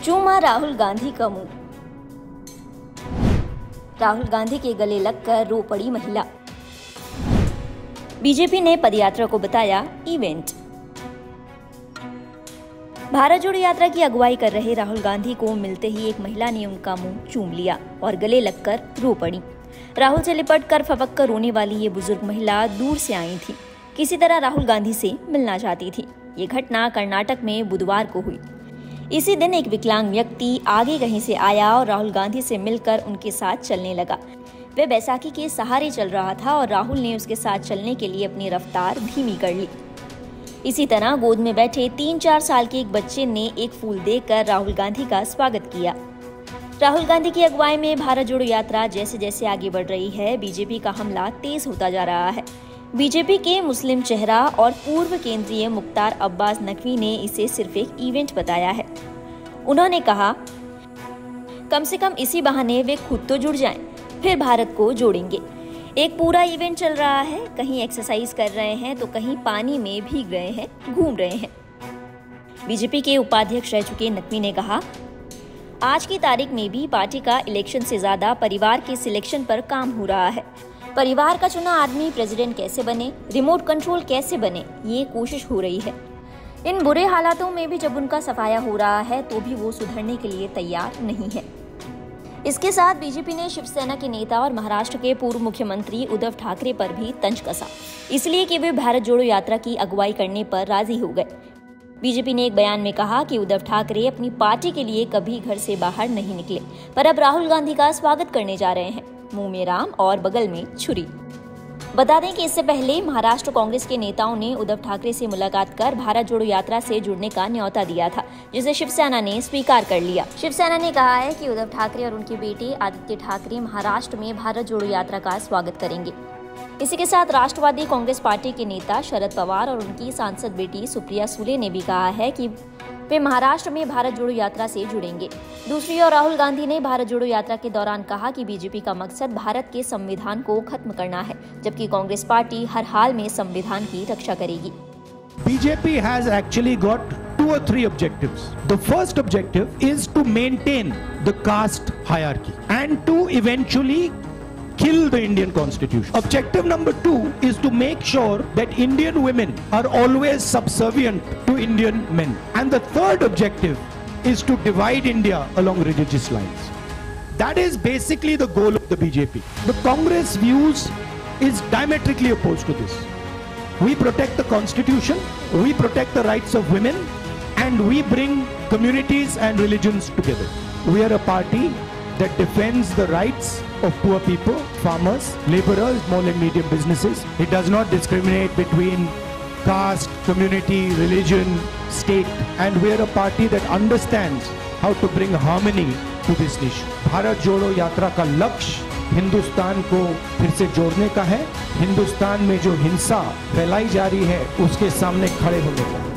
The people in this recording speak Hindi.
चूमा राहुल गांधी का मुंह। राहुल गांधी के गले लगकर रो पड़ी महिला। बीजेपी ने पदयात्रा को बताया इवेंट। भारत जोड़ो यात्रा की अगुवाई कर रहे राहुल गांधी को मिलते ही एक महिला ने उनका मुंह चूम लिया और गले लगकर रो पड़ी। राहुल से लिपट कर फपक कर रोने वाली ये बुजुर्ग महिला दूर से आई थी, किसी तरह राहुल गांधी से मिलना चाहती थी। ये घटना कर्नाटक में बुधवार को हुई। इसी दिन एक विकलांग व्यक्ति आगे कहीं से आया और राहुल गांधी से मिलकर उनके साथ चलने लगा। वह बैसाखी के सहारे चल रहा था और राहुल ने उसके साथ चलने के लिए अपनी रफ्तार धीमी कर ली। इसी तरह गोद में बैठे 3-4 साल के एक बच्चे ने एक फूल देकर राहुल गांधी का स्वागत किया। राहुल गांधी की अगुवाई में भारत जोड़ो यात्रा जैसे जैसे आगे बढ़ रही है, बीजेपी का हमला तेज होता जा रहा है। बीजेपी के मुस्लिम चेहरा और पूर्व केंद्रीय मुख्तार अब्बास नकवी ने इसे सिर्फ एक इवेंट बताया है। उन्होंने कहा, कम से कम इसी बहाने वे खुद तो जुड़ जाएं, फिर भारत को जोड़ेंगे। एक पूरा इवेंट चल रहा है, कहीं एक्सरसाइज कर रहे हैं तो कहीं पानी में भीग रहे हैं, घूम रहे हैं। बीजेपी के उपाध्यक्ष रह चुके नकवी ने कहा, आज की तारीख में भी पार्टी का इलेक्शन से ज्यादा परिवार के सिलेक्शन पर काम हो रहा है। परिवार का चुना आदमी प्रेसिडेंट कैसे बने, रिमोट कंट्रोल कैसे बने, ये कोशिश हो रही है। इन बुरे हालातों में भी जब उनका सफाया हो रहा है तो भी वो सुधरने के लिए तैयार नहीं है। इसके साथ बीजेपी ने शिवसेना के नेता और महाराष्ट्र के पूर्व मुख्यमंत्री उद्धव ठाकरे पर भी तंज कसा, इसलिए कि वे भारत जोड़ो यात्रा की अगुवाई करने पर राजी हो गए। बीजेपी ने एक बयान में कहा कि उद्धव ठाकरे अपनी पार्टी के लिए कभी घर से बाहर नहीं निकले, पर अब राहुल गांधी का स्वागत करने जा रहे हैं, मुंह में राम और बगल में छुरी। बता दें कि इससे पहले महाराष्ट्र कांग्रेस के नेताओं ने उद्धव ठाकरे से मुलाकात कर भारत जोड़ो यात्रा से जुड़ने का न्योता दिया था, जिसे शिवसेना ने स्वीकार कर लिया। शिवसेना ने कहा है कि उद्धव ठाकरे और उनके बेटे आदित्य ठाकरे महाराष्ट्र में भारत जोड़ो यात्रा का स्वागत करेंगे। इसी के साथ राष्ट्रवादी कांग्रेस पार्टी के नेता शरद पवार और उनकी सांसद बेटी सुप्रिया सुले ने भी कहा है कि वे महाराष्ट्र में भारत जोड़ो यात्रा से जुड़ेंगे। दूसरी ओर राहुल गांधी ने भारत जोड़ो यात्रा के दौरान कहा कि बीजेपी का मकसद भारत के संविधान को खत्म करना है, जबकि कांग्रेस पार्टी हर हाल में संविधान की रक्षा करेगी। BJP has actually got 2 or 3 objectives. The first objective is to maintain the caste hierarchy and to eventually kill the Indian constitution. Objective number 2 is to make sure that Indian women are always subservient to Indian men. And the third objective is to divide India along religious lines. That is basically the goal of the BJP. The Congress views is diametrically opposed to this. We protect the constitution, we protect the rights of women, and we bring communities and religions together. We are a party that defends the rights of poor people, farmers, laborers, small and medium businesses. It does not discriminate between caste, community, religion, state, and we are a party that understands how to bring harmony to this nation. Bharat जोड़ो यात्रा का लक्ष्य हिंदुस्तान को फिर से जोड़ने का है, हिंदुस्तान में जो हिंसा फैलाई जा रही है उसके सामने खड़े होने का।